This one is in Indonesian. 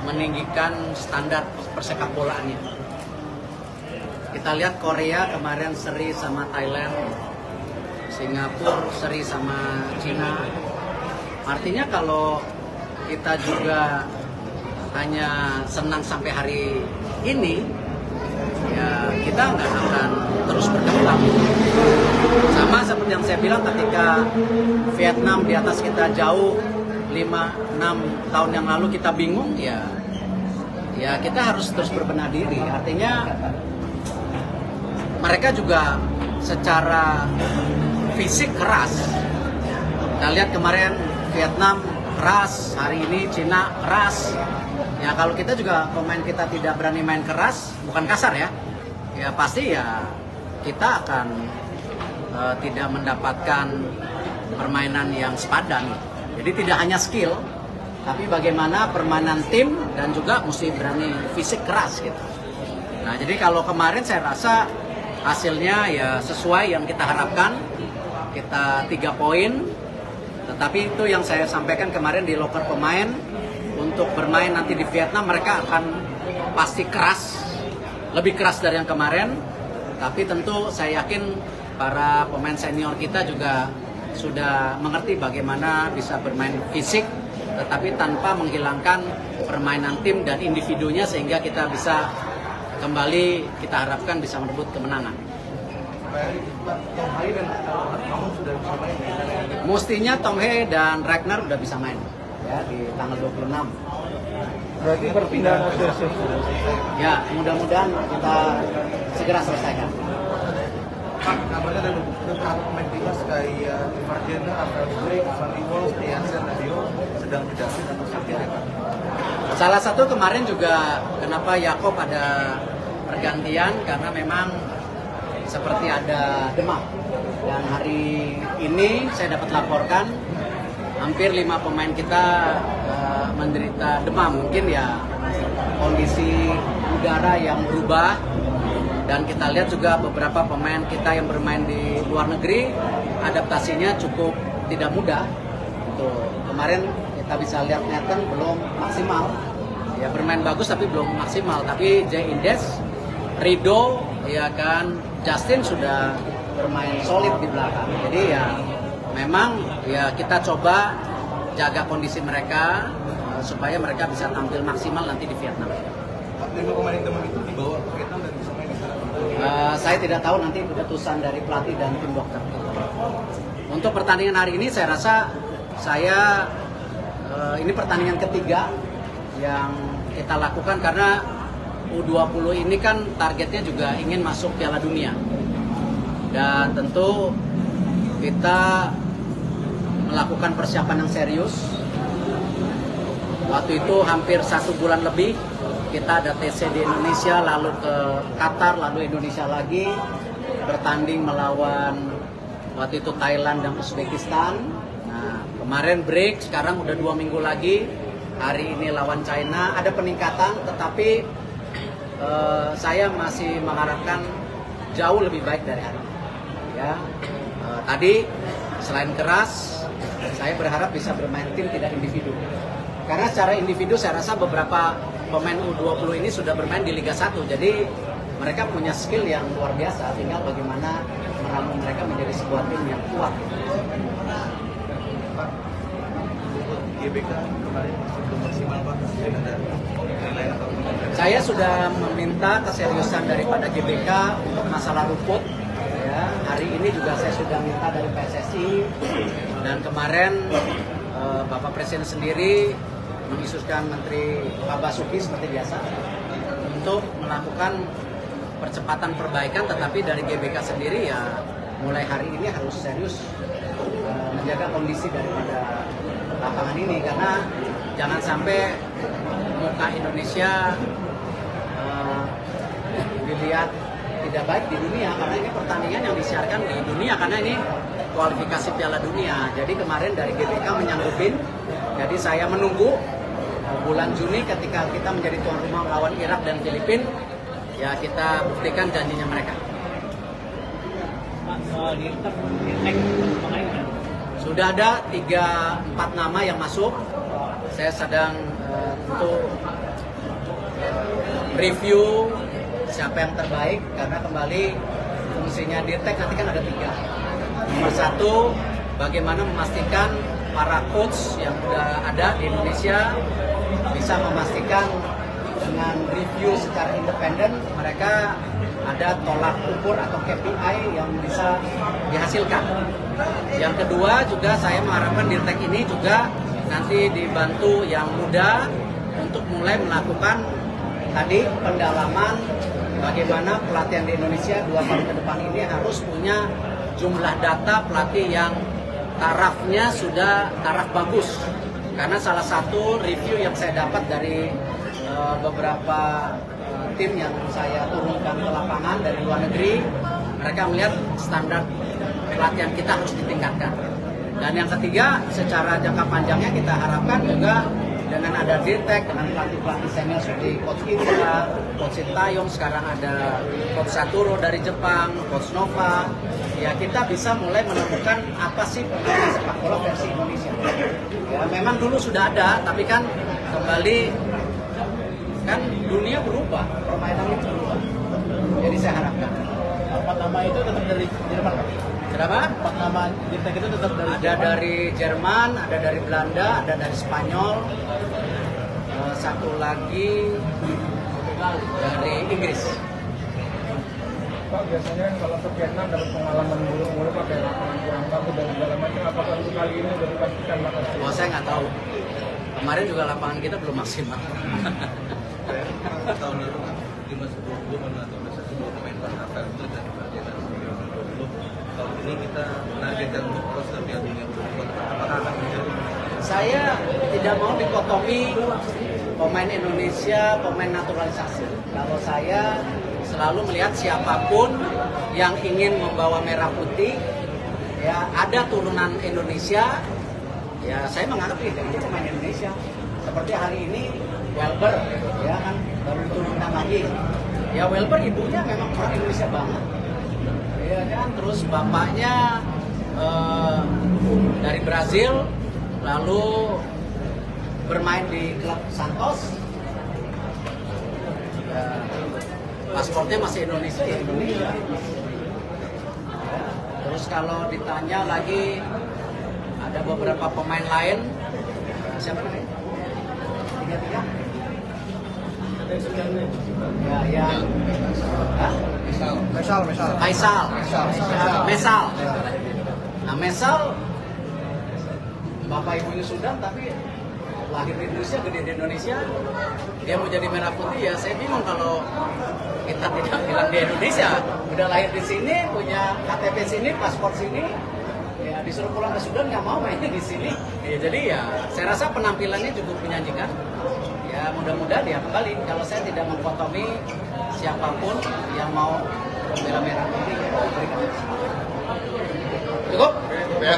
meninggikan standar persepak bolaannya. Kita lihat Korea kemarin seri sama Thailand, Singapura seri sama Cina. Artinya kalau kita juga hanya senang sampai hari ini, ya kita nggak akan terus berkembang. Sama seperti yang saya bilang ketika Vietnam di atas kita jauh 5-6 tahun yang lalu kita bingung, ya kita harus terus berbenah diri. Artinya mereka juga secara fisik keras. Kita lihat kemarin Vietnam keras, hari ini Cina keras. Ya kalau kita juga pemain kita tidak berani main keras, bukan kasar ya pasti ya kita akan tidak mendapatkan permainan yang sepadan. Jadi tidak hanya skill, tapi bagaimana permainan tim dan juga mesti berani fisik keras gitu. Nah jadi kalau kemarin saya rasa hasilnya ya sesuai yang kita harapkan, kita 3 poin. Tetapi itu yang saya sampaikan kemarin di loker pemain, untuk bermain nanti di Vietnam mereka akan pasti keras, lebih keras dari yang kemarin. Tapi tentu saya yakin para pemain senior kita juga sudah mengerti bagaimana bisa bermain fisik, tetapi tanpa menghilangkan permainan tim dan individunya, sehingga kita bisa kembali, kita harapkan bisa merebut kemenangan. Mestinya Tom Hee dan Ragnar udah bisa main ya di tanggal 26. Berarti perpindahan asosiasi. Ya, mudah-mudahan kita segera selesaikan. Pak, kabarnya ada beberapa pemain timnas kayak Mardiana, Rafael Struijk, Sandy Walsh, Jansen, Nadio sedang tidak fit atau sakit ya Pak? Salah satu kemarin juga kenapa Yakob ada pergantian, karena memang seperti ada demam. Dan hari ini saya dapat laporkan hampir 5 pemain kita menderita demam. Mungkin ya kondisi udara yang berubah, dan kita lihat juga beberapa pemain kita yang bermain di luar negeri adaptasinya cukup tidak mudah. Tuh, kemarin kita bisa lihat Nathan belum maksimal. Ya bermain bagus tapi belum maksimal. Tapi Jay Indes, Rido, ya kan, Justin sudah bermain solid di belakang. Jadi ya memang ya kita coba jaga kondisi mereka supaya mereka bisa tampil maksimal nanti di Vietnam. Pak, 5 pemain yang demam itu dibawa ke Vietnam dan bisa main di sana? Saya tidak tahu, nanti keputusan dari pelatih dan tim dokter. Untuk pertandingan hari ini saya rasa ini pertandingan ketiga yang kita lakukan, karena U20 ini kan targetnya juga ingin masuk Piala Dunia. Dan tentu kita melakukan persiapan yang serius. Waktu itu hampir 1 bulan lebih kita ada TC di Indonesia, lalu ke Qatar, lalu Indonesia lagi, bertanding melawan waktu itu Thailand dan Uzbekistan. Nah, kemarin break, sekarang udah 2 minggu lagi, hari ini lawan China. Ada peningkatan, tetapi saya masih mengharapkan jauh lebih baik dari hari ini. Ya, tadi selain keras, saya berharap bisa bermain tim tidak individu. Karena secara individu saya rasa beberapa pemain U20 ini sudah bermain di Liga 1, jadi mereka punya skill yang luar biasa, tinggal bagaimana meramu mereka menjadi sebuah tim yang kuat. Pak, GBK kemarin belum maksimal Pak, ada nilai atau Saya sudah meminta keseriusan daripada GBK untuk masalah rumput. Ya, hari ini juga saya sudah minta dari PSSI, dan kemarin Bapak Presiden sendiri menginstruksikan Menteri Pak Basuki seperti biasa untuk melakukan percepatan perbaikan, tetapi dari GBK sendiri ya mulai hari ini harus serius menjaga kondisi daripada lapangan ini, karena jangan sampai muka Indonesia dilihat tidak baik di dunia, karena ini pertandingan yang disiarkan di dunia, karena ini kualifikasi Piala Dunia. Jadi kemarin dari GBK menyanggupin, jadi saya menunggu bulan Juni ketika kita menjadi tuan rumah melawan Irak dan Filipina, ya kita buktikan janjinya mereka. Sudah ada 3-4 nama yang masuk. Saya sedang tentu review siapa yang terbaik, karena kembali fungsinya Dirtek nanti kan ada 3. Nomor 1, bagaimana memastikan para coach yang sudah ada di Indonesia bisa memastikan dengan review secara independen mereka ada tolak ukur atau KPI yang bisa dihasilkan. Yang kedua juga saya mengharapkan Dirtek ini juga nanti dibantu yang muda untuk mulai melakukan tadi pendalaman bagaimana pelatihan di Indonesia 2 tahun ke depan ini harus punya jumlah data pelatih yang tarafnya sudah taraf bagus. Karena salah satu review yang saya dapat dari beberapa tim yang saya turunkan ke lapangan dari luar negeri, mereka melihat standar pelatihan kita harus ditingkatkan. Dan yang ketiga, secara jangka panjangnya kita harapkan juga dengan ada Dirtek, dengan pelatih-pelatih senior seperti Coach Indra, Coach Sintayong, sekarang ada Coach Saturo dari Jepang, Coach Nova, ya kita bisa mulai menemukan apa sih permainan sepak bola versi Indonesia. Ya memang dulu sudah ada, tapi kan kembali kan dunia berubah, permainan itu berubah. Jadi saya harapkan. 4 nama itu tetap dari Jerman, Pak? Kenapa? 4 nama Dirtek itu tetap dari Ada dari Jerman, ada dari Belanda, ada dari Spanyol, satu lagi dari Inggris. Pak, biasanya kalau ke Vietnam dapat pengalaman mulu-mulu pakai lapangan kurang bagus dan segala macam. Apakah untuk kali ini sudah dipastikan bakal Oh, saya nggak tahu. Kemarin juga lapangan kita belum maksimal. Tahun lalu kan 5-10 atau 2 pemain Rafael Struijk dan Ferdinand 2020. Tahun ini kita menargetkan untuk terus ke Piala Dunia U24. Apakah akan terjadi? Saya tidak mau dikotomi pemain Indonesia, pemain naturalisasi. Kalau saya selalu melihat siapapun yang ingin membawa merah putih, ya ada turunan Indonesia, ya saya menganggap itu pemain Indonesia. Seperti hari ini Welber, ya kan baru diturunkan lagi. Ya Welber ibunya memang orang Indonesia banget, ya kan. Terus bapaknya dari Brazil, lalu bermain di klub Santos. Ya, paspornya masih Indonesia, ya Indonesia. Ya, terus kalau ditanya lagi ada beberapa pemain lain, siapa nih? 3-3. Ya, yang Mesal. Nah, Mesal bapak ibunya Sudan tapi lahir di Indonesia, gede di Indonesia. Dia mau jadi merah putih, ya saya bingung kalau kita tidak bilang di Indonesia. Udah lahir di sini, punya KTP sini, paspor sini, ya disuruh pulang ke Sudan nggak mau mainnya di sini. Ya, jadi ya saya rasa penampilannya cukup menjanjikan. Ya mudah-mudahan dia kembali. Kalau saya tidak mengkotomi siapapun yang mau membela merah putih, ya berikan. Cukup? Ya.